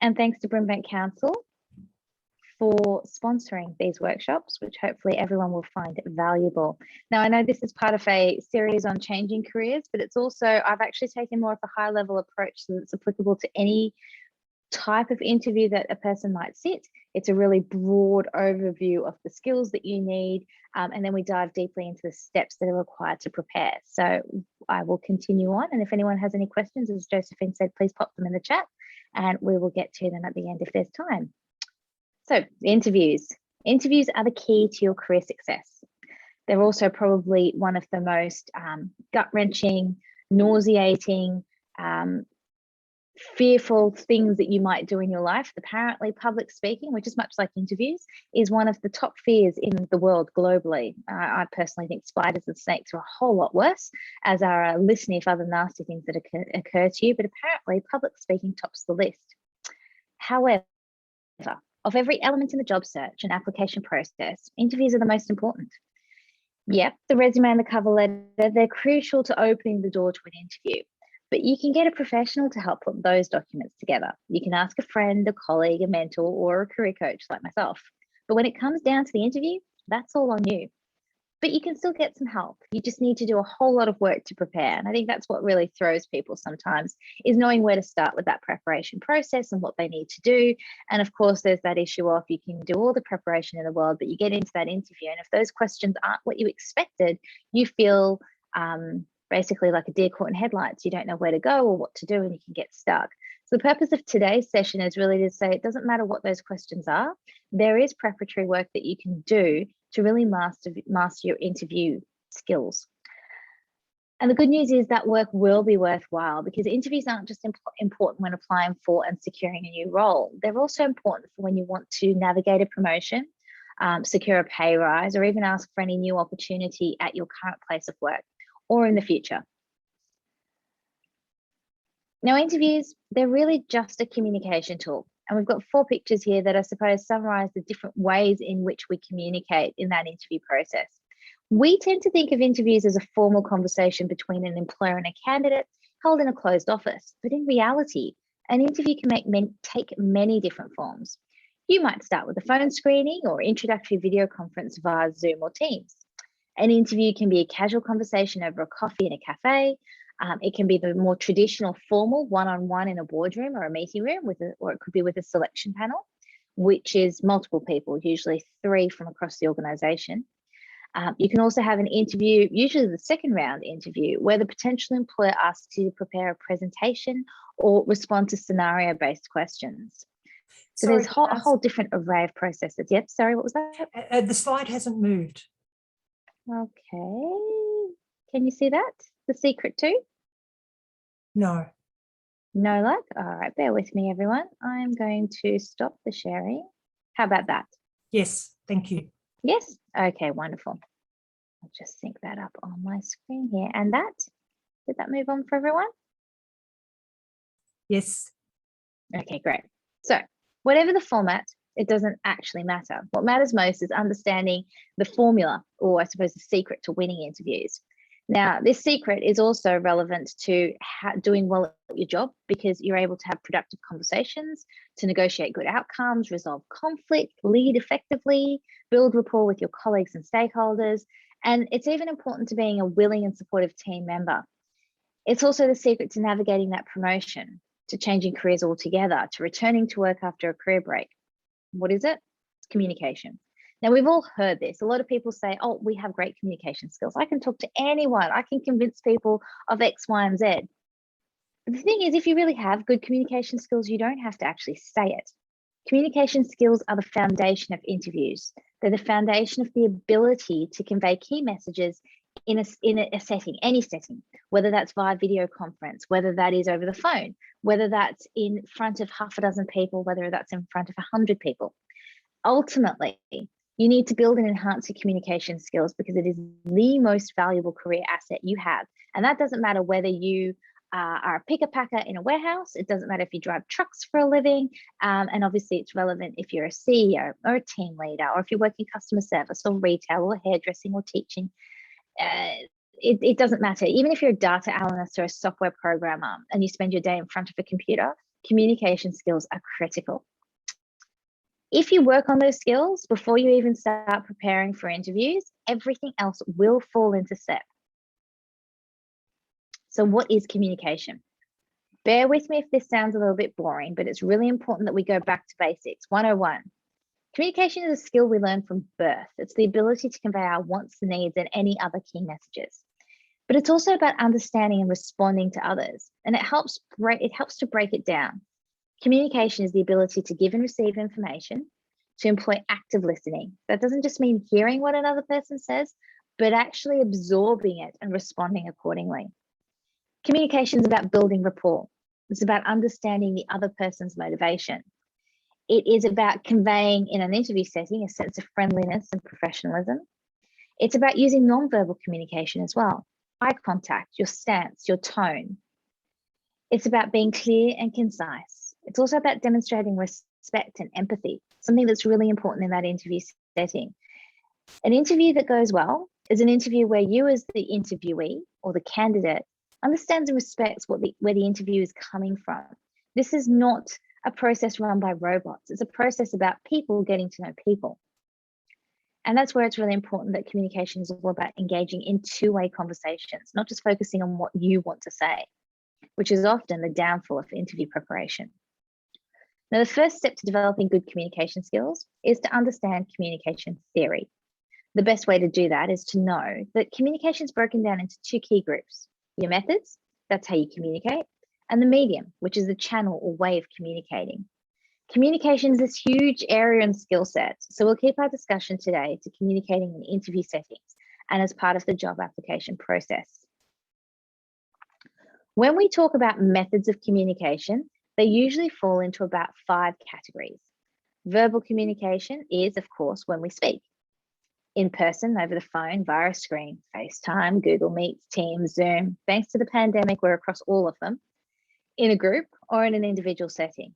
And thanks to Brimbank Council for sponsoring these workshops, which hopefully everyone will find valuable. Now, I know this is part of a series on changing careers, but it's also, I've actually taken more of a high level approach so that it's applicable to any type of interview that a person might sit. It's a really broad overview of the skills that you need, and then we dive deeply into the steps that are required to prepare. So I will continue on, and if anyone has any questions, as Josephine said, please pop them in the chat and we will get to them at the end if there's time. So interviews. Interviews are the key to your career success. They're also probably one of the most gut-wrenching, nauseating, fearful things that you might do in your life. Apparently, public speaking, which is much like interviews, is one of the top fears in the world globally. I personally think spiders and snakes are a whole lot worse, as are a litany of other nasty things that occur to you, but apparently public speaking tops the list. However, of every element in the job search and application process, interviews are the most important. Yep, the resume and the cover letter, they're crucial to opening the door to an interview. But you can get a professional to help put those documents together. You can ask a friend, a colleague, a mentor, or a career coach like myself. But when it comes down to the interview, that's all on you. But you can still get some help. You just need to do a whole lot of work to prepare. And I think that's what really throws people sometimes, is knowing where to start with that preparation process and what they need to do. And of course, there's that issue of you can do all the preparation in the world, but you get into that interview. And if those questions aren't what you expected, you feel basically like a deer caught in headlights. You don't know where to go or what to do, and you can get stuck. So the purpose of today's session is really to say it doesn't matter what those questions are. There is preparatory work that you can do to really master your interview skills. And the good news is that work will be worthwhile, because interviews aren't just important when applying for and securing a new role. They're also important for when you want to navigate a promotion, secure a pay rise, or even ask for any new opportunity at your current place of work or in the future. Now, interviews, they're really just a communication tool. And we've got 4 pictures here that I suppose summarize the different ways in which we communicate in that interview process. We tend to think of interviews as a formal conversation between an employer and a candidate held in a closed office. But in reality, an interview can take many different forms. You might start with a phone screening or introductory video conference via Zoom or Teams. An interview can be a casual conversation over a coffee in a cafe. It can be the more traditional formal one-on-one in a boardroom or a meeting room, or it could be with a selection panel, which is multiple people, usually 3 from across the organization. You can also have an interview, usually the second round interview, where the potential employer asks you to prepare a presentation or respond to scenario-based questions. So there's a whole different array of processes. Yep, sorry, what was that? The slide hasn't moved. Okay, can you see that? The secret too? No. No luck? All right, bear with me, everyone. I'm going to stop the sharing. How about that? Yes, thank you. Yes? Okay, wonderful. I'll just sync that up on my screen here. And that, did that move on for everyone? Yes. Okay, great. So whatever the format, it doesn't actually matter. What matters most is understanding the formula, or I suppose the secret to winning interviews. Now, this secret is also relevant to doing well at your job, because you're able to have productive conversations, to negotiate good outcomes, resolve conflict, lead effectively, build rapport with your colleagues and stakeholders. And it's even important to being a willing and supportive team member. It's also the secret to navigating that promotion, to changing careers altogether, to returning to work after a career break. What is it? It's communication. Now, we've all heard this. A lot of people say, oh, we have great communication skills. I can talk to anyone. I can convince people of X, Y, and Z. But the thing is, if you really have good communication skills, you don't have to actually say it. Communication skills are the foundation of interviews. They're the foundation of the ability to convey key messages in a setting, any setting, whether that's via video conference, whether that is over the phone, whether that's in front of half a dozen people, whether that's in front of 100 people. Ultimately, you need to build and enhance your communication skills, because it is the most valuable career asset you have. And that doesn't matter whether you are a picker packer in a warehouse. It doesn't matter if you drive trucks for a living. And obviously it's relevant if you're a CEO or a team leader, or if you work in customer service or retail or hairdressing or teaching. It doesn't matter. Even if you're a data analyst or a software programmer and you spend your day in front of a computer, communication skills are critical. If you work on those skills before you even start preparing for interviews, everything else will fall into step. So what is communication? Bear with me if this sounds a little bit boring, but it's really important that we go back to basics. 101. Communication is a skill we learn from birth. It's the ability to convey our wants, needs, and any other key messages. But it's also about understanding and responding to others. And it helps to break it down. Communication is the ability to give and receive information, to employ active listening. That doesn't just mean hearing what another person says, but actually absorbing it and responding accordingly. Communication is about building rapport. It's about understanding the other person's motivation. It is about conveying in an interview setting a sense of friendliness and professionalism. It's about using nonverbal communication as well. Eye contact, your stance, your tone. It's about being clear and concise. It's also about demonstrating respect and empathy, something that's really important in that interview setting. An interview that goes well is an interview where you as the interviewee or the candidate understands and respects where the interview is coming from. This is not a process run by robots. It's a process about people getting to know people. And that's where it's really important that communication is all about engaging in two-way conversations, not just focusing on what you want to say, which is often the downfall of interview preparation. Now, the first step to developing good communication skills is to understand communication theory. The best way to do that is to know that communication is broken down into two key groups: your methods, that's how you communicate, and the medium, which is the channel or way of communicating. Communication is this huge area and skill set, so we'll keep our discussion today to communicating in interview settings and as part of the job application process. When we talk about methods of communication, they usually fall into about 5 categories. Verbal communication is, of course, when we speak. In person, over the phone, via a screen, FaceTime, Google Meets, Teams, Zoom. Thanks to the pandemic, we're across all of them. In a group or in an individual setting.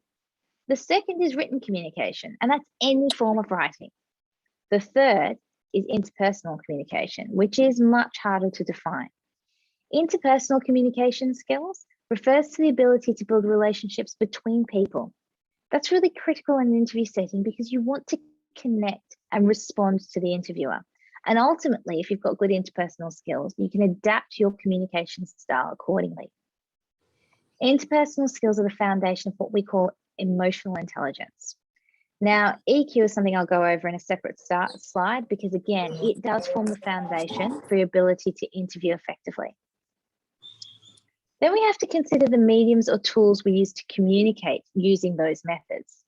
The second is written communication, and that's any form of writing. The third is interpersonal communication, which is much harder to define. Interpersonal communication skills refers to the ability to build relationships between people. That's really critical in an interview setting because you want to connect and respond to the interviewer. And ultimately, if you've got good interpersonal skills, you can adapt your communication style accordingly. Interpersonal skills are the foundation of what we call emotional intelligence. Now, EQ is something I'll go over in a separate slide because, again, it does form the foundation for your ability to interview effectively. Then we have to consider the mediums or tools we use to communicate using those methods.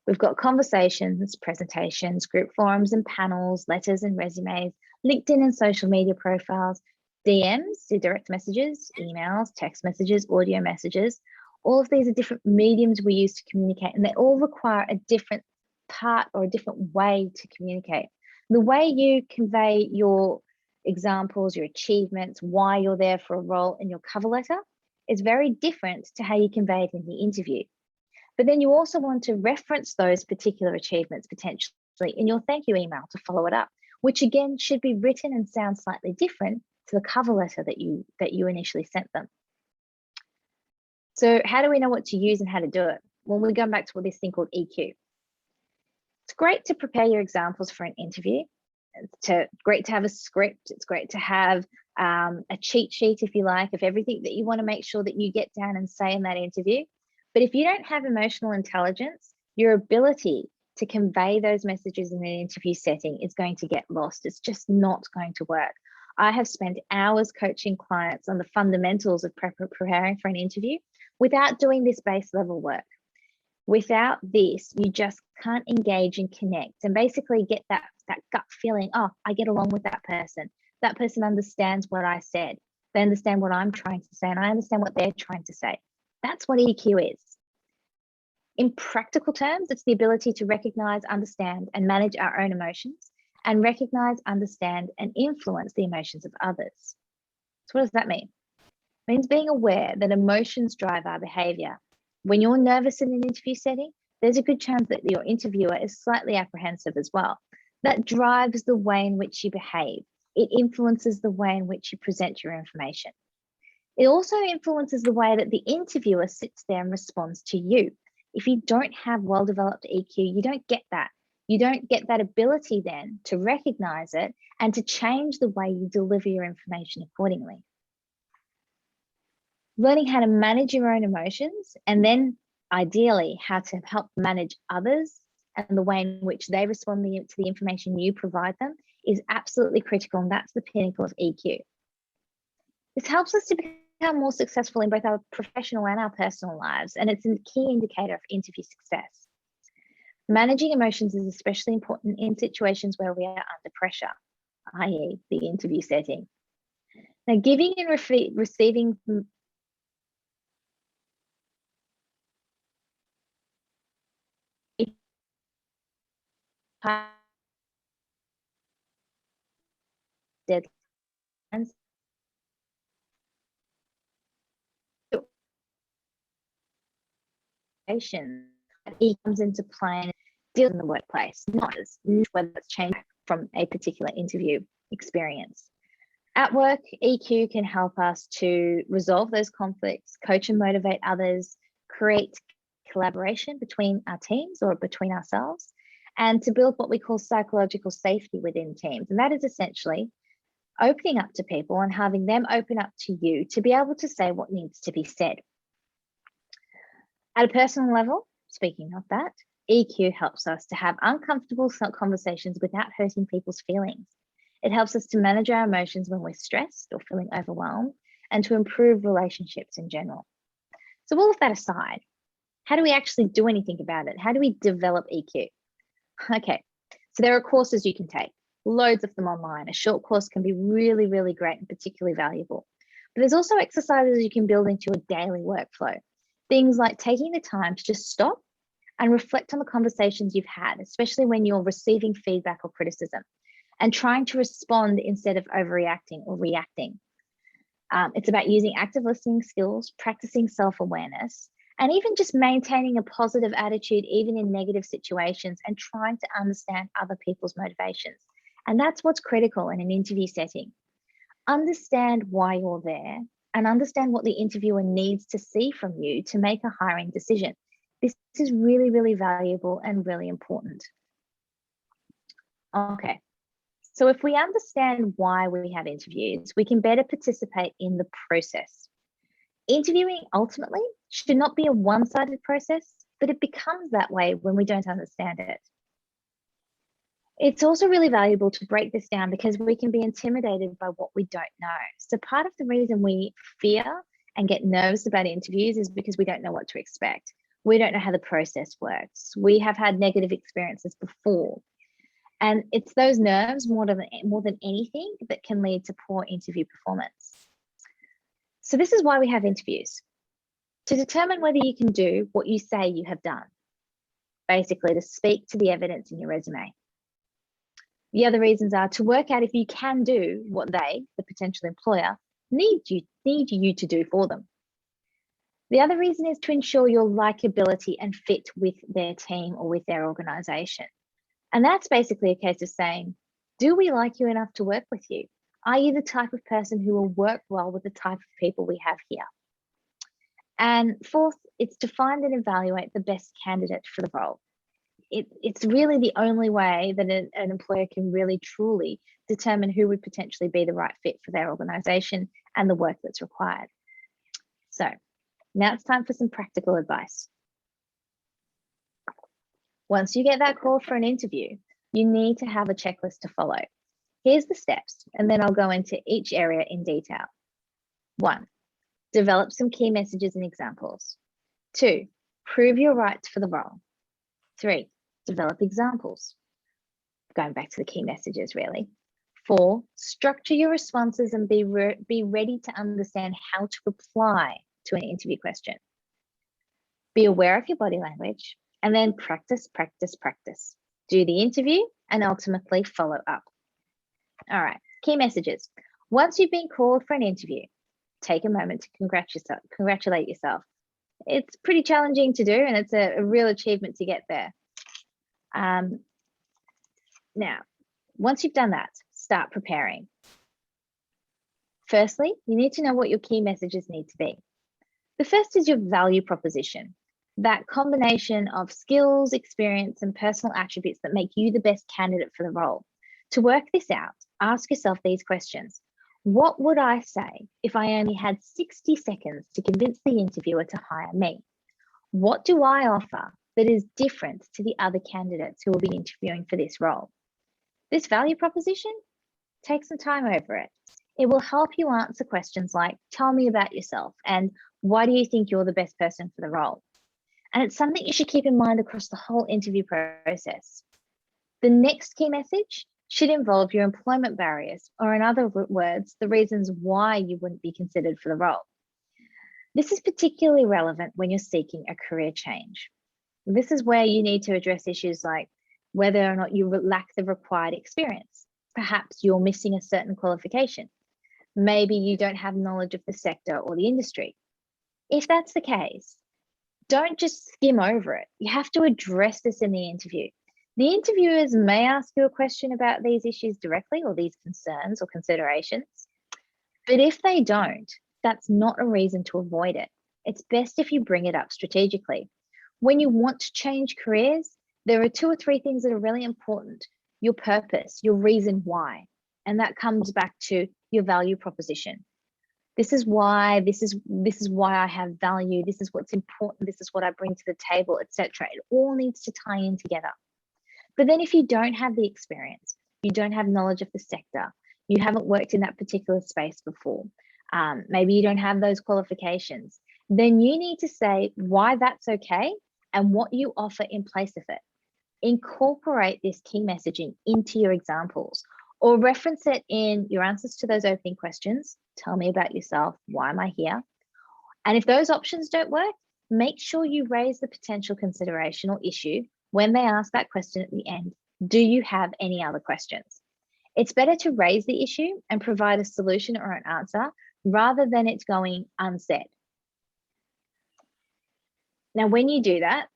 We've got conversations, presentations, group forums and panels, letters and resumes, LinkedIn and social media profiles, DMs, direct messages, emails, text messages, audio messages. All of these are different mediums we use to communicate, and they all require a different part or a different way to communicate. The way you convey your examples, your achievements, why you're there for a role in your cover letter is very different to how you convey it in the interview. But then you also want to reference those particular achievements potentially in your thank you email to follow it up, which again should be written and sound slightly different to the cover letter that you initially sent them. So how do we know what to use and how to do it? Well, we're going back to this thing called EQ. It's great to prepare your examples for an interview. It's great to have a script. It's great to have a cheat sheet, if you like, of everything that you want to make sure that you get down and say in that interview. But if you don't have emotional intelligence, your ability to convey those messages in an interview setting is going to get lost. It's just not going to work. I have spent hours coaching clients on the fundamentals of preparing for an interview without doing this base level work. Without this, you just can't engage and connect and basically get that gut feeling, oh, I get along with that person. That person understands what I said. They understand what I'm trying to say and I understand what they're trying to say. That's what EQ is. In practical terms, it's the ability to recognize, understand, and manage our own emotions and recognize, understand, and influence the emotions of others. So what does that mean? It means being aware that emotions drive our behavior. When you're nervous in an interview setting, there's a good chance that your interviewer is slightly apprehensive as well. That drives the way in which you behave. It influences the way in which you present your information. It also influences the way that the interviewer sits there and responds to you. If you don't have well-developed EQ, you don't get that. You don't get that ability then to recognize it and to change the way you deliver your information accordingly. Learning how to manage your own emotions, and then ideally how to help manage others and the way in which they respond to the information you provide them, is absolutely critical, and that's the pinnacle of EQ. This helps us to become more successful in both our professional and our personal lives, and it's a key indicator of interview success. Managing emotions is especially important in situations where we are under pressure, i.e. the interview setting. Now, giving and receiving deadlines it comes into play and deals in the workplace, not whether it's changed from a particular interview experience. At work, EQ can help us to resolve those conflicts, coach and motivate others, create collaboration between our teams or between ourselves, and to build what we call psychological safety within teams. And that is essentially opening up to people and having them open up to you to be able to say what needs to be said. At a personal level, speaking of that, EQ helps us to have uncomfortable conversations without hurting people's feelings. It helps us to manage our emotions when we're stressed or feeling overwhelmed, and to improve relationships in general. So all of that aside, how do we actually do anything about it? How do we develop EQ? Okay, so there are courses you can take, loads of them online. A short course can be really, really great and particularly valuable. But there's also exercises you can build into your daily workflow. Things like taking the time to just stop and reflect on the conversations you've had, especially when you're receiving feedback or criticism, and trying to respond instead of overreacting or reacting. It's about using active listening skills, practicing self-awareness, and even just maintaining a positive attitude, even in negative situations, and trying to understand other people's motivations. And that's what's critical in an interview setting. Understand why you're there and understand what the interviewer needs to see from you to make a hiring decision. This is really, really valuable and really important. Okay, so if we understand why we have interviews, we can better participate in the process. Interviewing ultimately should not be a one-sided process, but it becomes that way when we don't understand it. It's also really valuable to break this down because we can be intimidated by what we don't know. So part of the reason we fear and get nervous about interviews is because we don't know what to expect. We don't know how the process works. We have had negative experiences before. And it's those nerves more than anything that can lead to poor interview performance. So this is why we have interviews, to determine whether you can do what you say you have done, basically to speak to the evidence in your resume. The other reasons are to work out if you can do what they, the potential employer, need you to do for them. The other reason is to ensure your likability and fit with their team or with their organization. And that's basically a case of saying, do we like you enough to work with you? Are you the type of person who will work well with the type of people we have here? And fourth, it's to find and evaluate the best candidate for the role. It's really the only way that an employer can really truly determine who would potentially be the right fit for their organization and the work that's required. So now it's time for some practical advice. Once you get that call for an interview, you need to have a checklist to follow. Here's the steps, and then I'll go into each area in detail. 1, develop some key messages and examples. 2, prove your rights for the role. 3, develop examples. Going back to the key messages, really. 4, structure your responses and be ready to understand how to reply to an interview question. Be aware of your body language, and then practice, practice, practice. Do the interview and ultimately follow up. All right, key messages. Once you've been called for an interview, take a moment to congratulate yourself. It's pretty challenging to do, and it's a real achievement to get there. Now, once you've done that, start preparing. Firstly, you need to know what your key messages need to be. The first is your value proposition, that combination of skills, experience, and personal attributes that make you the best candidate for the role. To work this out, ask yourself these questions. What would I say if I only had 60 seconds to convince the interviewer to hire me? What do I offer that is different to the other candidates who will be interviewing for this role? This value proposition, take some time over it. It will help you answer questions like, tell me about yourself and why do you think you're the best person for the role? And it's something you should keep in mind across the whole interview process. The next key message should involve your employment barriers, or in other words, the reasons why you wouldn't be considered for the role. This is particularly relevant when you're seeking a career change. This is where you need to address issues like whether or not you lack the required experience. Perhaps you're missing a certain qualification. Maybe you don't have knowledge of the sector or the industry. If that's the case, don't just skim over it. You have to address this in the interview. The interviewers may ask you a question about these issues directly or these concerns or considerations. But if they don't, that's not a reason to avoid it. It's best if you bring it up strategically. When you want to change careers, there are 2 or 3 things that are really important. Your purpose, your reason why. And that comes back to your value proposition. This is why I have value. This is what's important. This is what I bring to the table, etc. It all needs to tie in together. But then if you don't have the experience, you don't have knowledge of the sector, you haven't worked in that particular space before, maybe you don't have those qualifications, then you need to say why that's okay and what you offer in place of it. Incorporate this key messaging into your examples or reference it in your answers to those opening questions. Tell me about yourself. Why am I here? And if those options don't work, make sure you raise the potential consideration or issue when they ask that question at the end. Do you have any other questions? It's better to raise the issue and provide a solution or an answer rather than it going unsaid. Now, when you do that,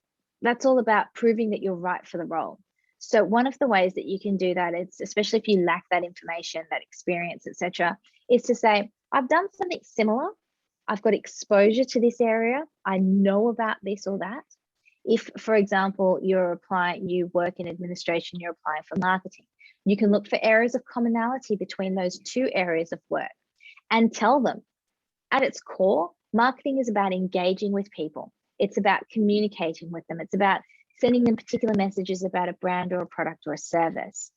that's all about proving that you're right for the role. So one of the ways that you can do that is, especially if you lack that information, that experience, etc., is to say, I've done something similar. I've got exposure to this area. I know about this or that. If, for example, you work in administration, you're applying for marketing, you can look for areas of commonality between those 2 areas of work and tell them, at its core, marketing is about engaging with people. It's about communicating with them. It's about sending them particular messages about a brand or a product or a service.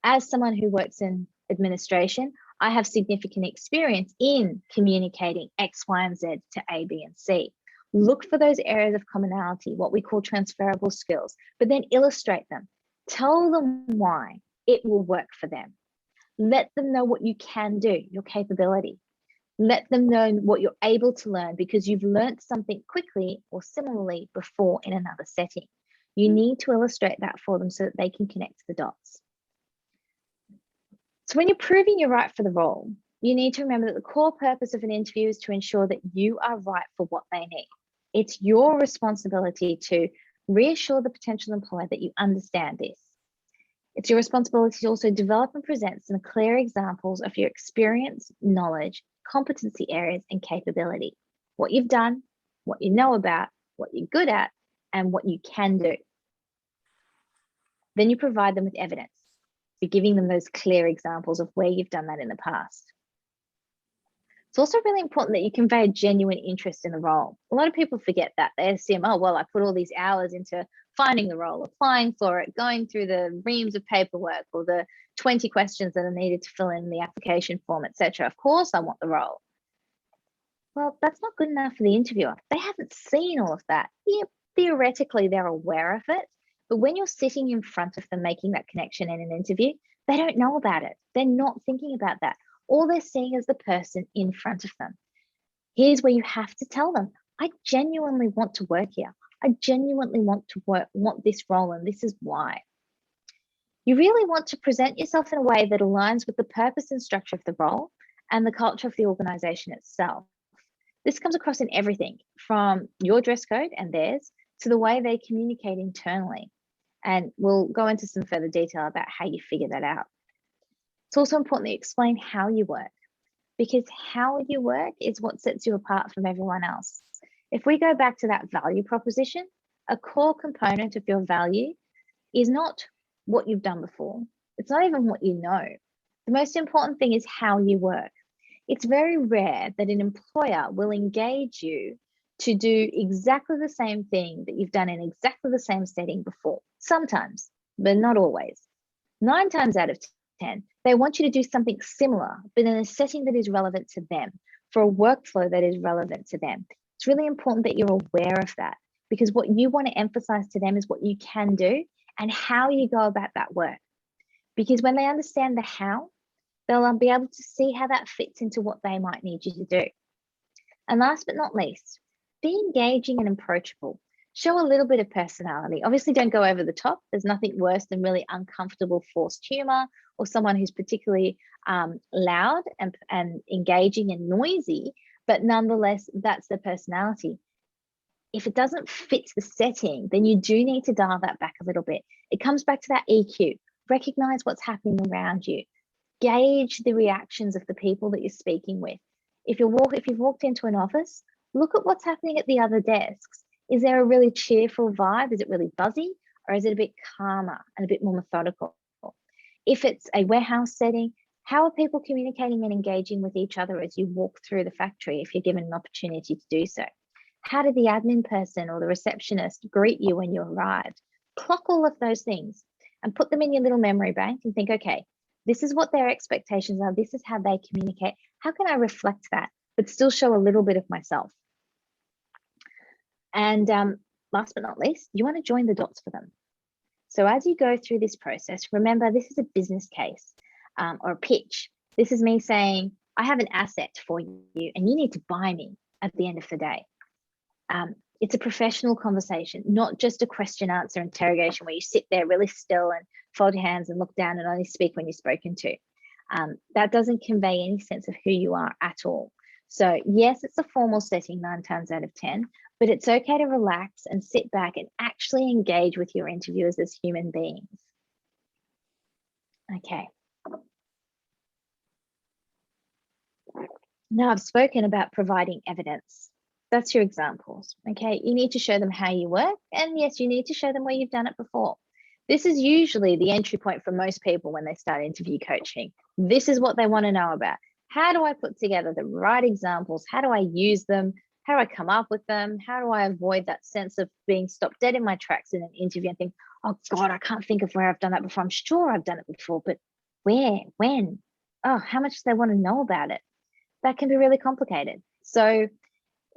As someone who works in administration, I have significant experience in communicating X, Y, and Z to A, B, and C. Look for those areas of commonality, what we call transferable skills, but then illustrate them. Tell them why it will work for them. Let them know what you can do, your capability. Let them know what you're able to learn because you've learned something quickly or similarly before in another setting. You need to illustrate that for them so that they can connect the dots. So when you're proving you're right for the role, you need to remember that the core purpose of an interview is to ensure that you are right for what they need. It's your responsibility to reassure the potential employer that you understand this. It's your responsibility to also develop and present some clear examples of your experience, knowledge, competency areas, and capability. What you've done, what you know about, what you're good at, and what you can do. Then you provide them with evidence. You're giving them those clear examples of where you've done that in the past. It's also really important that you convey a genuine interest in the role. A lot of people forget that. They assume, oh, well, I put all these hours into finding the role, applying for it, going through the reams of paperwork or the 20 questions that are needed to fill in the application form, etc. Of course, I want the role. Well, that's not good enough for the interviewer. They haven't seen all of that. Yeah, theoretically, they're aware of it. But when you're sitting in front of them making that connection in an interview, they don't know about it. They're not thinking about that. All they're seeing is the person in front of them. Here's where you have to tell them, I genuinely want to work here. I genuinely want this role, and this is why. You really want to present yourself in a way that aligns with the purpose and structure of the role and the culture of the organization itself. This comes across in everything from your dress code and theirs to the way they communicate internally. And we'll go into some further detail about how you figure that out. It's also important that you explain how you work. because how you work is what sets you apart from everyone else. If we go back to that value proposition, a core component of your value is not what you've done before. It's not even what you know. The most important thing is how you work. It's very rare that an employer will engage you to do exactly the same thing that you've done in exactly the same setting before. Sometimes, but not always. 9 times out of 10, they want you to do something similar, but in a setting that is relevant to them, for a workflow that is relevant to them. It's really important that you're aware of that, because what you want to emphasize to them is what you can do and how you go about that work. Because when they understand the how, they'll be able to see how that fits into what they might need you to do. And last but not least, be engaging and approachable. Show a little bit of personality. Obviously, don't go over the top. There's nothing worse than really uncomfortable forced humor, or someone who's particularly loud and engaging and noisy, but nonetheless, that's their personality. If it doesn't fit the setting, then you do need to dial that back a little bit. It comes back to that EQ. Recognize what's happening around you. Gauge the reactions of the people that you're speaking with. If you've walked into an office, look at what's happening at the other desks. Is there a really cheerful vibe? Is it really buzzy? Or is it a bit calmer and a bit more methodical? If it's a warehouse setting, how are people communicating and engaging with each other as you walk through the factory if you're given an opportunity to do so? How did the admin person or the receptionist greet you when you arrived? Clock all of those things and put them in your little memory bank and think, okay, this is what their expectations are. This is how they communicate. How can I reflect that, but still show a little bit of myself? And last but not least, you want to join the dots for them. So as you go through this process, remember, this is a business case or a pitch. This is me saying, I have an asset for you and you need to buy me at the end of the day. It's a professional conversation, not just a question answer interrogation where you sit there really still and fold your hands and look down and only speak when you're spoken to. That doesn't convey any sense of who you are at all. So yes, it's a formal setting 9 times out of 10, but it's okay to relax and sit back and actually engage with your interviewers as human beings. Okay. Now I've spoken about providing evidence. That's your examples, okay? You need to show them how you work, and yes, you need to show them where you've done it before. This is usually the entry point for most people when they start interview coaching. This is what they want to know about. How do I put together the right examples? How do I use them? How do I come up with them? How do I avoid that sense of being stopped dead in my tracks in an interview and think, oh God, I can't think of where I've done that before. I'm sure I've done it before, but where, when? Oh, how much do they want to know about it? That can be really complicated. So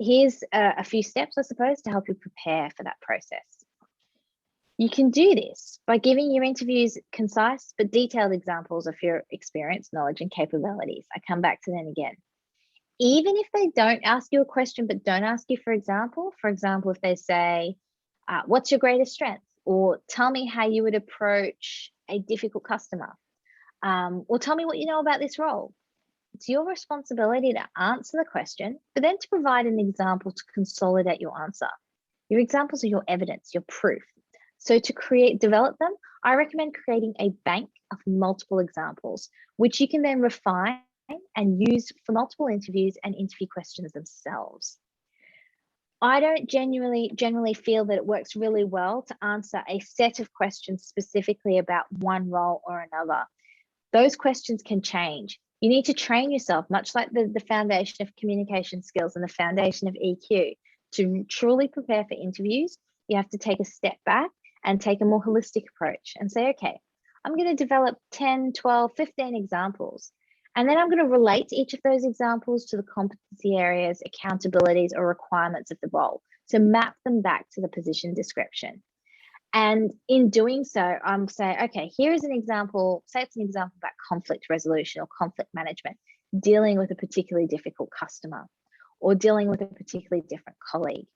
here's a few steps, I suppose, to help you prepare for that process. You can do this by giving your interviews concise but detailed examples of your experience, knowledge, and capabilities. I come back to them again. Even if they don't ask you a question but don't ask you for example, if they say, what's your greatest strength? Or tell me how you would approach a difficult customer. Or tell me what you know about this role. It's your responsibility to answer the question, but then to provide an example to consolidate your answer. Your examples are your evidence, your proof. So to develop them, I recommend creating a bank of multiple examples, which you can then refine and use for multiple interviews and interview questions themselves. I don't generally feel that it works really well to answer a set of questions specifically about one role or another. Those questions can change. You need to train yourself, much like the foundation of communication skills and the foundation of EQ. To truly prepare for interviews, you have to take a step back and take a more holistic approach and say, okay, I'm going to develop 10, 12, 15 examples. And then I'm going to relate each of those examples to the competency areas, accountabilities, or requirements of the role. So map them back to the position description. And in doing so, I'm saying, okay, here is an example, say it's an example about conflict resolution or conflict management, dealing with a particularly difficult customer or dealing with a particularly different colleague.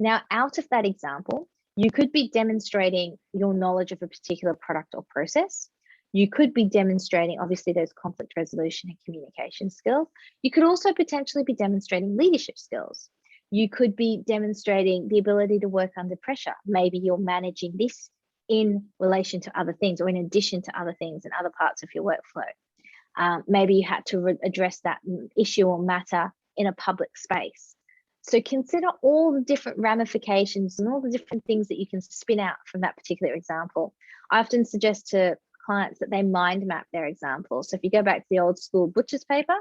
Now, out of that example, you could be demonstrating your knowledge of a particular product or process. You could be demonstrating, obviously, those conflict resolution and communication skills. You could also potentially be demonstrating leadership skills. You could be demonstrating the ability to work under pressure. Maybe you're managing this in relation to other things or in addition to other things and other parts of your workflow. Maybe you had to address that issue or matter in a public space. So consider all the different ramifications and all the different things that you can spin out from that particular example. I often suggest to clients that they mind map their examples. So if you go back to the old school butcher's paper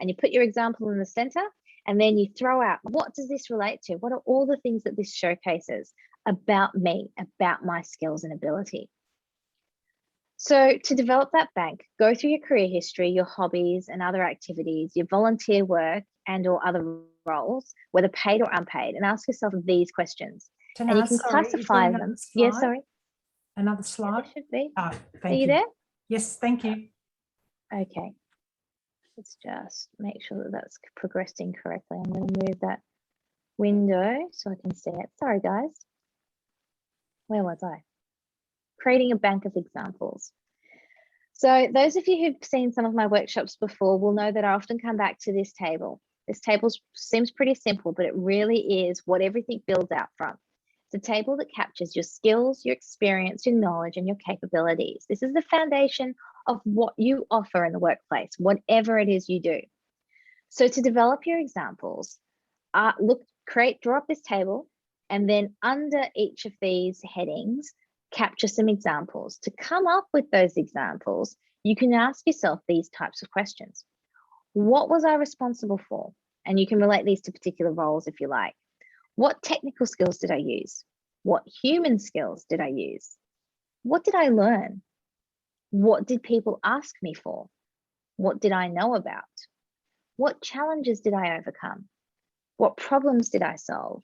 and you put your example in the center, and then you throw out, what does this relate to? What are all the things that this showcases about me, about my skills and ability? So to develop that bank, go through your career history, your hobbies and other activities, your volunteer work and or other roles, whether paid or unpaid, and ask yourself these questions. Tanaz, and you can sorry, classify them. Yeah, sorry. Another slide? Yeah, should be. Oh, thank you. Are you there? Yes, thank you. Okay. Let's just make sure that that's progressing correctly. I'm going to move that window so I can see it. Sorry, guys. Where was I? Creating a bank of examples. So those of you who've seen some of my workshops before will know that I often come back to this table. This table seems pretty simple, but it really is what everything builds out from. It's a table that captures your skills, your experience, your knowledge, and your capabilities. This is the foundation of what you offer in the workplace, whatever it is you do. So to develop your examples, draw up this table, and then under each of these headings, capture some examples. To come up with those examples, you can ask yourself these types of questions. What was I responsible for? And you can relate these to particular roles if you like. What technical skills did I use? What human skills did I use? What did I learn? What did people ask me for? What did I know about? What challenges did I overcome? What problems did I solve?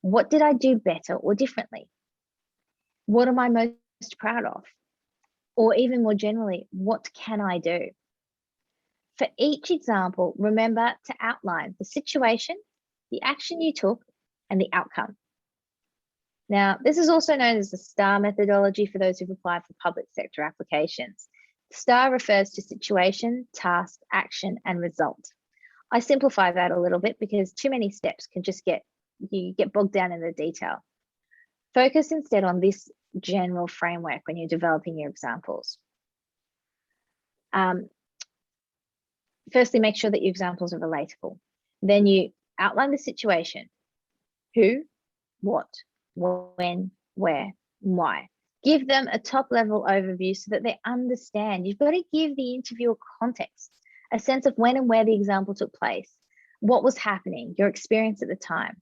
What did I do better or differently? What am I most proud of? Or even more generally, what can I do? For each example, remember to outline the situation, the action you took, and the outcome. Now, this is also known as the STAR methodology for those who've applied for public sector applications. STAR refers to situation, task, action, and result. I simplify that a little bit because too many steps can just you get bogged down in the detail. Focus instead on this general framework when you're developing your examples. Firstly, make sure that your examples are relatable. Then you outline the situation: who, what, when, where, why. Give them a top-level overview so that they understand. You've got to give the interviewer context, a sense of when and where the example took place, what was happening, your experience at the time.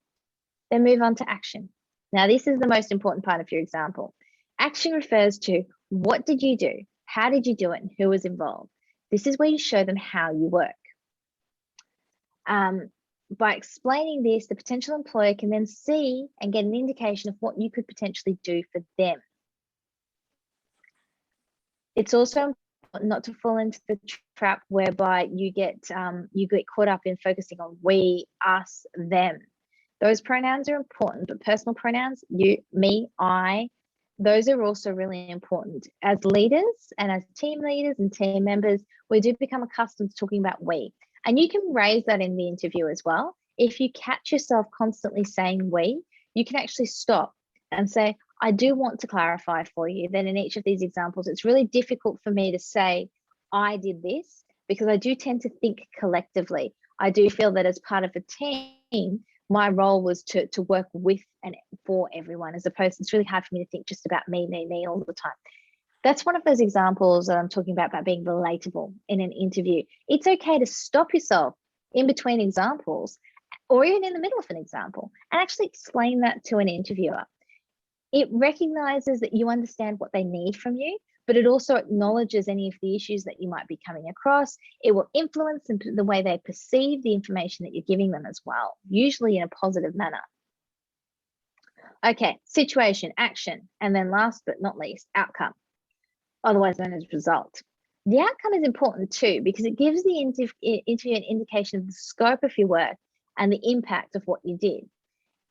Then move on to action. Now, this is the most important part of your example. Action refers to what did you do, how did you do it, and who was involved. This is where you show them how you work. By explaining this, the potential employer can then see and get an indication of what you could potentially do for them. It's also important not to fall into the trap whereby you get caught up in focusing on we, us, them. Those pronouns are important, but personal pronouns, you, me, I, those are also really important. As leaders and as team leaders and team members, we do become accustomed to talking about we. And you can raise that in the interview as well. If you catch yourself constantly saying we, you can actually stop and say, I do want to clarify for you that in each of these examples, it's really difficult for me to say I did this because I do tend to think collectively. I do feel that as part of a team, my role was to work with and for everyone, as opposed to, it's really hard for me to think just about me all the time. That's one of those examples that I'm talking about being relatable in an interview. It's okay to stop yourself in between examples or even in the middle of an example and actually explain that to an interviewer. It recognizes that you understand what they need from you, but it also acknowledges any of the issues that you might be coming across. It will influence the way they perceive the information that you're giving them as well, usually in a positive manner. Okay, situation, action, and then last but not least, outcome, otherwise known as result. The outcome is important too, because it gives the interview an indication of the scope of your work and the impact of what you did.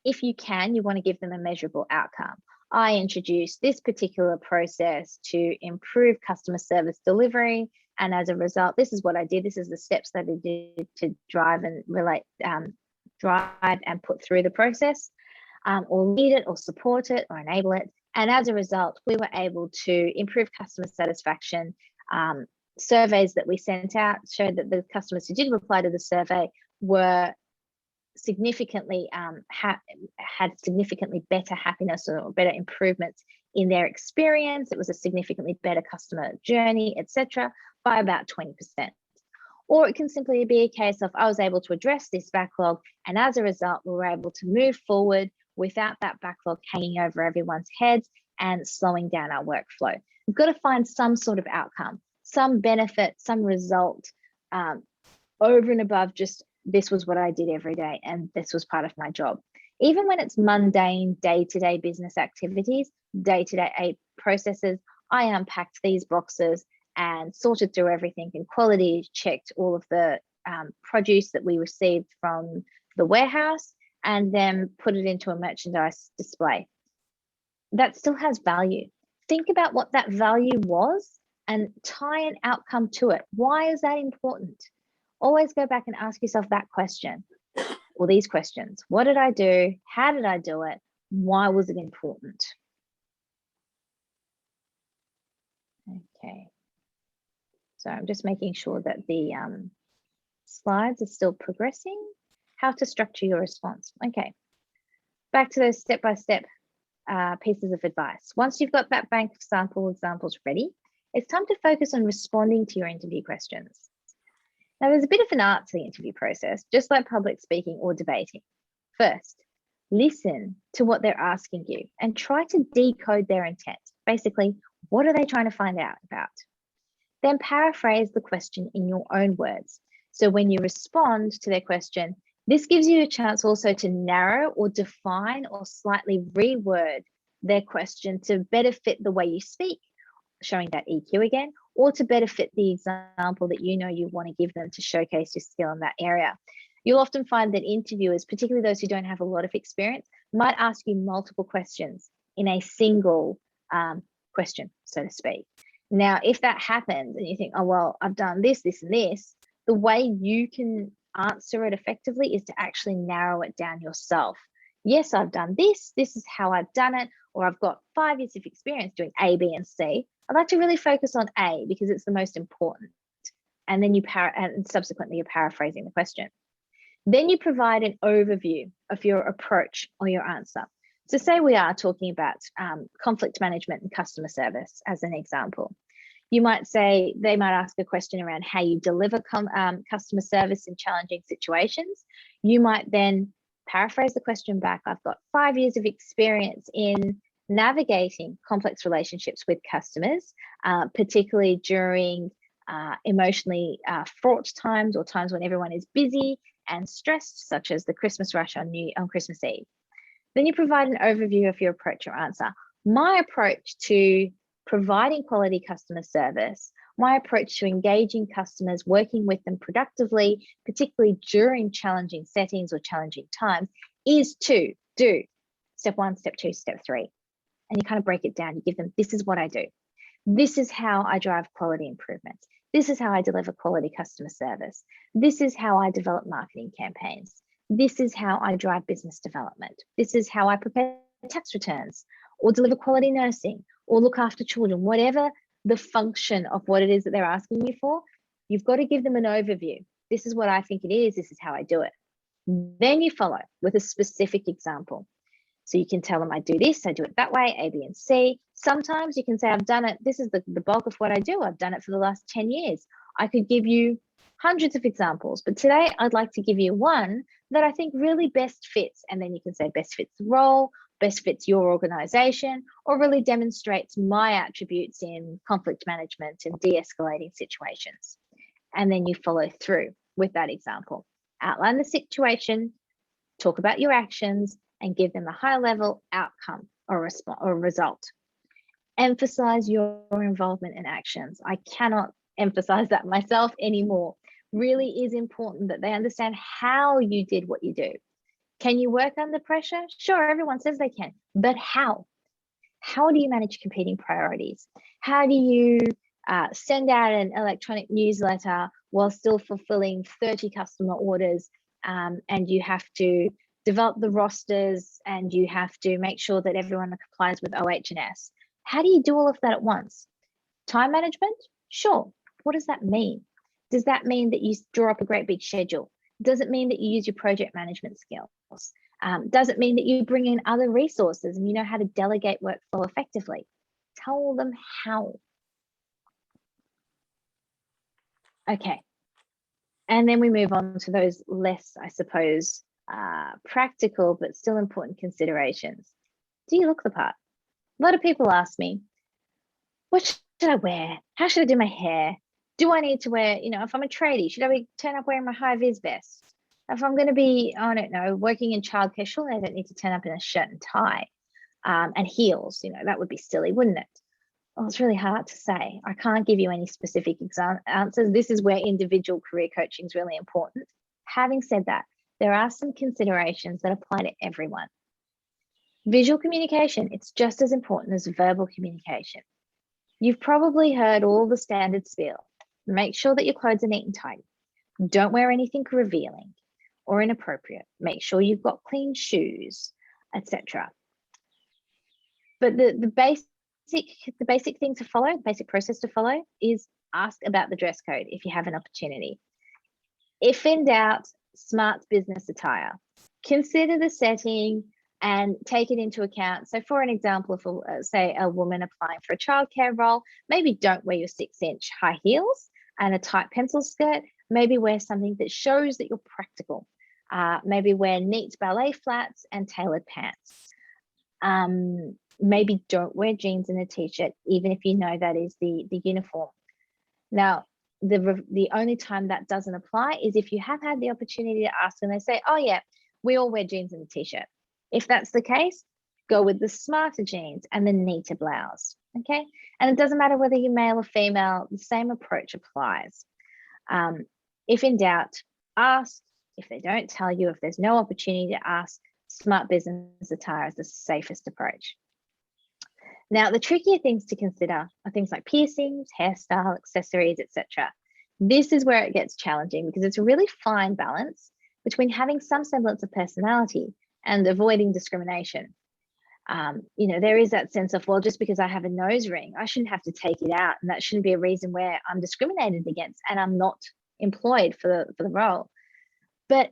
If you can, you want to give them a measurable outcome. I introduced this particular process to improve customer service delivery, and as a result, this is what I did. This is the steps that I did to drive and put through the process, or lead it, or support it, or enable it. And as a result, we were able to improve customer satisfaction surveys that we sent out showed that the customers who did reply to the survey were significantly had significantly better happiness or better improvements in their experience. It was a significantly better customer journey, etc., by about 20%. Or it can simply be a case of, I was able to address this backlog, and as a result, we were able to move forward without that backlog hanging over everyone's heads and slowing down our workflow. We've got to find some sort of outcome, some benefit, some result over and above just this was what I did every day and this was part of my job. Even when it's mundane day-to-day business activities, day-to-day processes, I unpacked these boxes and sorted through everything and quality checked all of the produce that we received from the warehouse and then put it into a merchandise display. That still has value. Think about what that value was and tie an outcome to it. Why is that important? Always go back and ask yourself that question, or these questions. What did I do? How did I do it? Why was it important? Okay. So I'm just making sure that the slides are still progressing. How to structure your response. Okay. Back to those step-by-step pieces of advice. Once you've got that bank of sample examples ready, it's time to focus on responding to your interview questions. Now, there's a bit of an art to the interview process, just like public speaking or debating. First, listen to what they're asking you and try to decode their intent. Basically, what are they trying to find out about? Then paraphrase the question in your own words. So when you respond to their question, this gives you a chance also to narrow or define or slightly reword their question to better fit the way you speak, showing that EQ again, or to better fit the example that you know you want to give them to showcase your skill in that area. You'll often find that interviewers, particularly those who don't have a lot of experience, might ask you multiple questions in a single question, so to speak. Now, if that happens and you think, oh, well, I've done this, this, and this, the way you can answer it effectively is to actually narrow it down yourself. Yes, I've done this. This is how I've done it. Or I've got 5 years of experience doing A, B, and C. I'd like to really focus on A because it's the most important. And then and subsequently you're paraphrasing the question. Then you provide an overview of your approach or your answer. So say we are talking about conflict management and customer service as an example. You might say, they might ask a question around how you deliver customer service in challenging situations. You might then paraphrase the question back. I've got 5 years of experience in navigating complex relationships with customers, particularly during emotionally fraught times or times when everyone is busy and stressed, such as the Christmas rush on Christmas Eve. Then you provide an overview of your approach or answer. My approach to providing quality customer service, my approach to engaging customers, working with them productively, particularly during challenging settings or challenging times, is to do step 1, step 2, step 3. And you kind of break it down. You give them, this is what I do. This is how I drive quality improvements. This is how I deliver quality customer service. This is how I develop marketing campaigns. This is how I drive business development. This is how I prepare tax returns or deliver quality nursing or look after children, whatever the function of what it is that they're asking you for, you've got to give them an overview. This is what I think it is. This is how I do it. Then you follow with a specific example. So you can tell them, I do this, I do it that way, A, B, and C. Sometimes you can say, I've done it. This is the bulk of what I do. I've done it for the last 10 years. I could give you hundreds of examples, but today I'd like to give you one that I think really best fits. And then you can say best fits the role, best fits your organization, or really demonstrates my attributes in conflict management and de-escalating situations. And then you follow through with that example. Outline the situation, talk about your actions, and give them a high-level outcome or result. Emphasize your involvement in actions. I cannot emphasize that myself anymore. Really is important that they understand how you did what you do. Can you work under pressure? Sure, everyone says they can, but how? How do you manage competing priorities? How do you send out an electronic newsletter while still fulfilling 30 customer orders, and you have to develop the rosters and you have to make sure that everyone complies with OH&S? How do you do all of that at once? Time management? Sure. What does that mean? Does that mean that you draw up a great big schedule? Does it mean that you use your project management skills? Does it mean that you bring in other resources and you know how to delegate workflow effectively? Tell them how. Okay. And then we move on to those less, I suppose, practical but still important considerations. Do you look the part? A lot of people ask me, what should I wear? How should I do my hair? Do I need to wear, if I'm a tradie, should I turn up wearing my high-vis vest? If I'm going to be, I don't know, working in childcare, surely I don't need to turn up in a shirt and tie and heels. That would be silly, wouldn't it? Well, it's really hard to say. I can't give you any specific answers. This is where individual career coaching is really important. Having said that, there are some considerations that apply to everyone. Visual communication, it's just as important as verbal communication. You've probably heard all the standard spiel. Make sure that your clothes are neat and tidy. Don't wear anything revealing or inappropriate. Make sure you've got clean shoes, etc. But the basic thing to follow, the basic process to follow is ask about the dress code if you have an opportunity. If in doubt, smart business attire. Consider the setting and take it into account. So for an example, if say a woman applying for a childcare role, maybe don't wear your 6-inch high heels and a tight pencil skirt. Maybe wear something that shows that you're practical. Maybe wear neat ballet flats and tailored pants. Maybe don't wear jeans and a t-shirt, even if you know that is the uniform. Now, the only time that doesn't apply is if you have had the opportunity to ask and they say, oh yeah, we all wear jeans and a t-shirt. If that's the case, go with the smarter jeans and the neater blouse, okay? And it doesn't matter whether you're male or female, the same approach applies. If in doubt, ask. If they don't tell you, if there's no opportunity to ask, smart business attire is the safest approach. Now, the trickier things to consider are things like piercings, hairstyle, accessories, etc. This is where it gets challenging because it's a really fine balance between having some semblance of personality and avoiding discrimination. There is that sense of, well, just because I have a nose ring, I shouldn't have to take it out, and that shouldn't be a reason where I'm discriminated against and I'm not employed for the role. But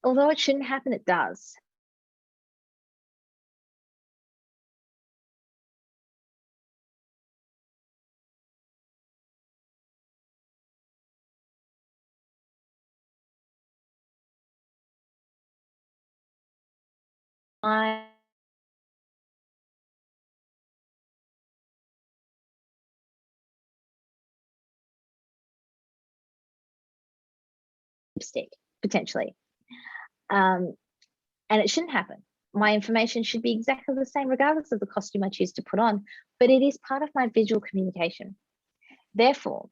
although it shouldn't happen, it does. Lipstick, potentially. And it shouldn't happen. My information should be exactly the same, regardless of the costume I choose to put on, but it is part of my visual communication. Therefore,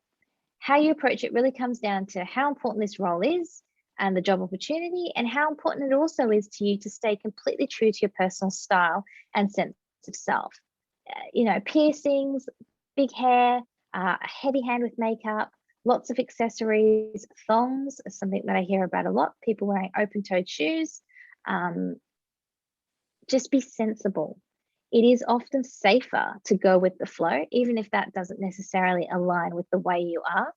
how you approach it really comes down to how important this role is and the job opportunity, and how important it also is to you to stay completely true to your personal style and sense of self. Piercings, big hair, a heavy hand with makeup, lots of accessories, thongs is something that I hear about a lot, people wearing open-toed shoes. Just be sensible. It is often safer to go with the flow, even if that doesn't necessarily align with the way you are.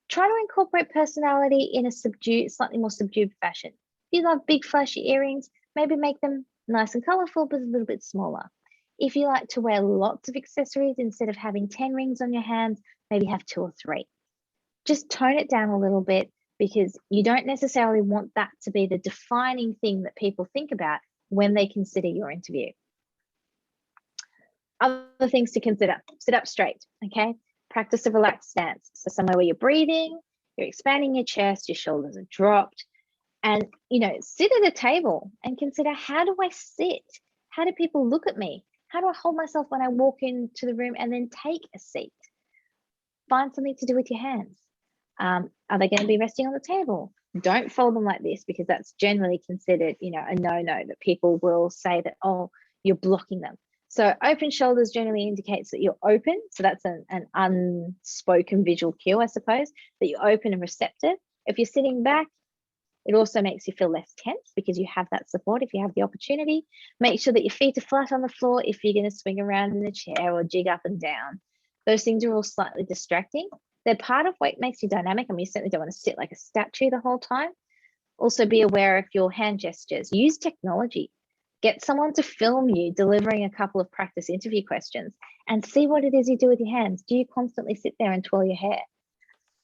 Try to incorporate personality in a slightly more subdued fashion. If you love big flashy earrings, maybe make them nice and colorful, but a little bit smaller. If you like to wear lots of accessories, instead of having 10 rings on your hands, maybe have 2 or 3. Just tone it down a little bit, because you don't necessarily want that to be the defining thing that people think about when they consider your interview. Other things to consider: sit up straight, okay? Practice a relaxed stance. So somewhere where you're breathing, you're expanding your chest, your shoulders are dropped, and sit at a table and consider, how do I sit? How do people look at me? How do I hold myself when I walk into the room and then take a seat? Find something to do with your hands. Are they going to be resting on the table? Don't fold them like this, because that's generally considered, a no-no, that people will say that, oh, you're blocking them. So open shoulders generally indicates that you're open. So that's an unspoken visual cue, I suppose, that you're open and receptive. If you're sitting back, it also makes you feel less tense because you have that support if you have the opportunity. Make sure that your feet are flat on the floor if you're going to swing around in the chair or jig up and down. Those things are all slightly distracting. They're part of what makes you dynamic. I mean, you certainly don't want to sit like a statue the whole time. Also be aware of your hand gestures. Use technology. Get someone to film you delivering a couple of practice interview questions and see what it is you do with your hands. Do you constantly sit there and twirl your hair?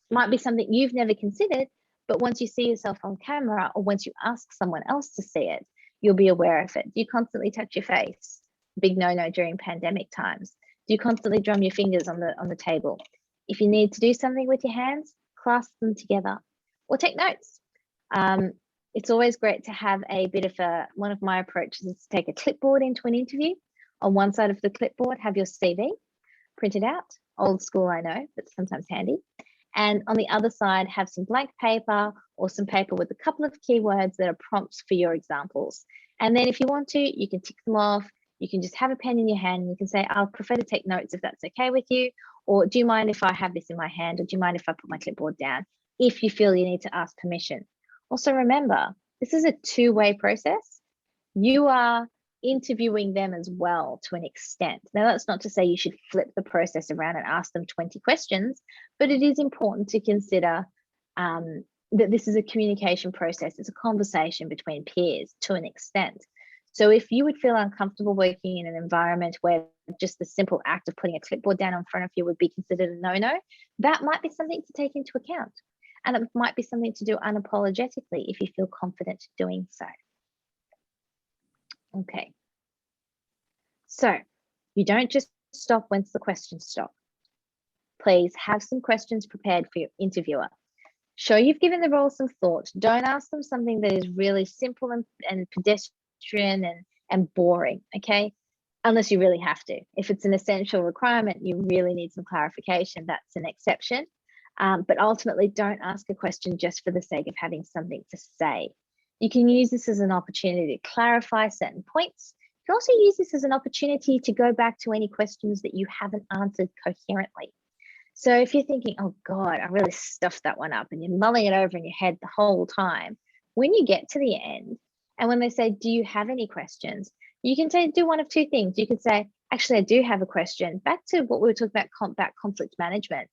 Might be something you've never considered, but once you see yourself on camera or once you ask someone else to see it, you'll be aware of it. Do you constantly touch your face? Big no-no during pandemic times. Do you constantly drum your fingers on the table? If you need to do something with your hands, clasp them together or take notes. It's always great to have a bit of one of my approaches is to take a clipboard into an interview. On one side of the clipboard, have your CV printed out. Old school, I know, but sometimes handy. And on the other side, have some blank paper or some paper with a couple of keywords that are prompts for your examples. And then if you want to, you can tick them off. You can just have a pen in your hand and you can say, I'll prefer to take notes if that's okay with you. Or do you mind if I have this in my hand? Or do you mind if I put my clipboard down? If you feel you need to ask permission. Also remember, this is a two-way process. You are interviewing them as well to an extent. Now, that's not to say you should flip the process around and ask them 20 questions, but it is important to consider that this is a communication process. It's a conversation between peers to an extent. So if you would feel uncomfortable working in an environment where just the simple act of putting a clipboard down in front of you would be considered a no-no, that might be something to take into account. And it might be something to do unapologetically if you feel confident doing so. Okay. So you don't just stop once the questions stop. Please have some questions prepared for your interviewer. Show you've given the role some thought. Don't ask them something that is really simple and pedestrian and boring, okay? Unless you really have to. If it's an essential requirement, you really need some clarification, that's an exception. But ultimately, don't ask a question just for the sake of having something to say. You can use this as an opportunity to clarify certain points. You can also use this as an opportunity to go back to any questions that you haven't answered coherently. So if you're thinking, oh God, I really stuffed that one up, and you're mulling it over in your head the whole time, when you get to the end, and when they say, do you have any questions? You can do one of two things. You could say, actually, I do have a question. Back to what we were talking about conflict management.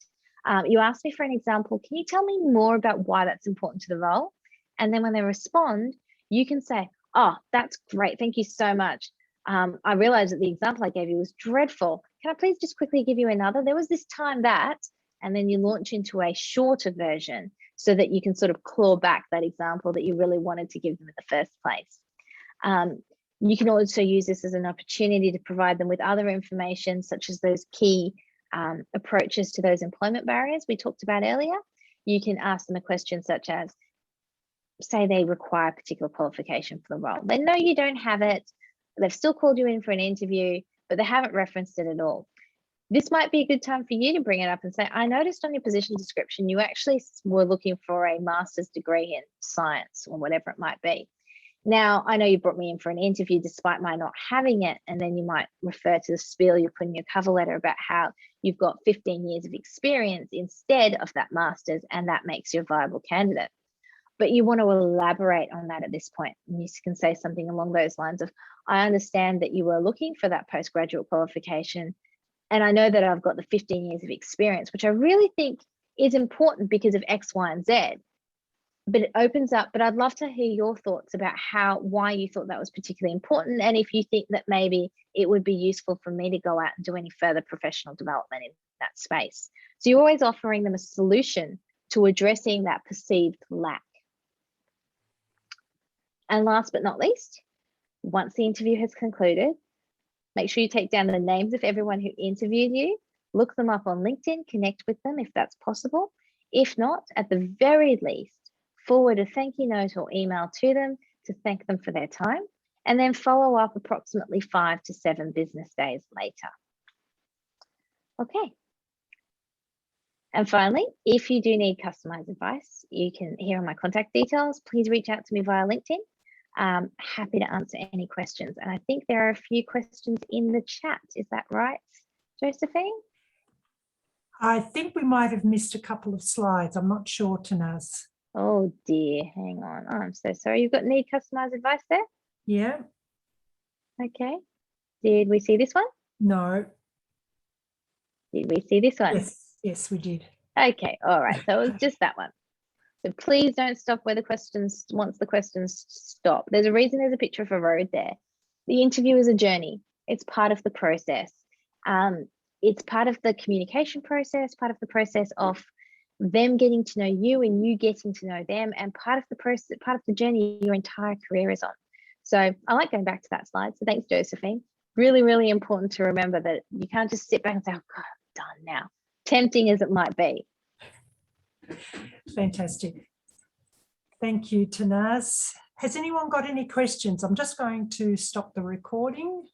You asked me for an example. Can you tell me more about why that's important to the role? And then when they respond, you can say, oh, that's great. Thank you so much. I realized that the example I gave you was dreadful. Can I please just quickly give you another? There was this time that, and then you launch into a shorter version so that you can sort of claw back that example that you really wanted to give them in the first place. You can also use this as an opportunity to provide them with other information, such as those key approaches to those employment barriers we talked about earlier. You can ask them a question such as, say they require a particular qualification for the role. They know you don't have it. They've still called you in for an interview, but they haven't referenced it at all. This might be a good time for you to bring it up and say, I noticed on your position description, you actually were looking for a master's degree in science or whatever it might be. Now, I know you brought me in for an interview despite my not having it, and then you might refer to the spiel you put in your cover letter about how you've got 15 years of experience instead of that master's, and that makes you a viable candidate. But you want to elaborate on that at this point. And you can say something along those lines of, I understand that you were looking for that postgraduate qualification, and I know that I've got the 15 years of experience, which I really think is important because of X, Y, and Z. But it opens up, but I'd love to hear your thoughts about why you thought that was particularly important, and if you think that maybe it would be useful for me to go out and do any further professional development in that space. So you're always offering them a solution to addressing that perceived lack. And last but not least, once the interview has concluded, make sure you take down the names of everyone who interviewed you, look them up on LinkedIn, connect with them if that's possible. If not, at the very least, forward a thank you note or email to them to thank them for their time, and then follow up approximately 5 to 7 business days later. Okay. And finally, if you do need customized advice, you can, here are my contact details. Please reach out to me via LinkedIn. Happy to answer any questions. And I think there are a few questions in the chat. Is that right, Josephine? I think we might have missed a couple of slides. I'm not sure, Tanaz. Oh dear, hang on. Oh, I'm so sorry. You've got need customized advice there? Yeah. Okay. Did we see this one? No. Did we see this one? Yes, we did. Okay, all right. So it was just that one. So please don't stop where the questions, once the questions stop. There's a reason there's a picture of a road there. The interview is a journey. It's part of the process. It's part of the communication process, part of the process of them getting to know you and you getting to know them, and part of the process, part of the journey your entire career is on. So I like going back to that slide. So thanks, Josephine. Really, really important to remember that you can't just sit back and say, oh God, I'm done now. Tempting as it might be. Fantastic. Thank you, Tanaz. Has anyone got any questions? I'm just going to stop the recording.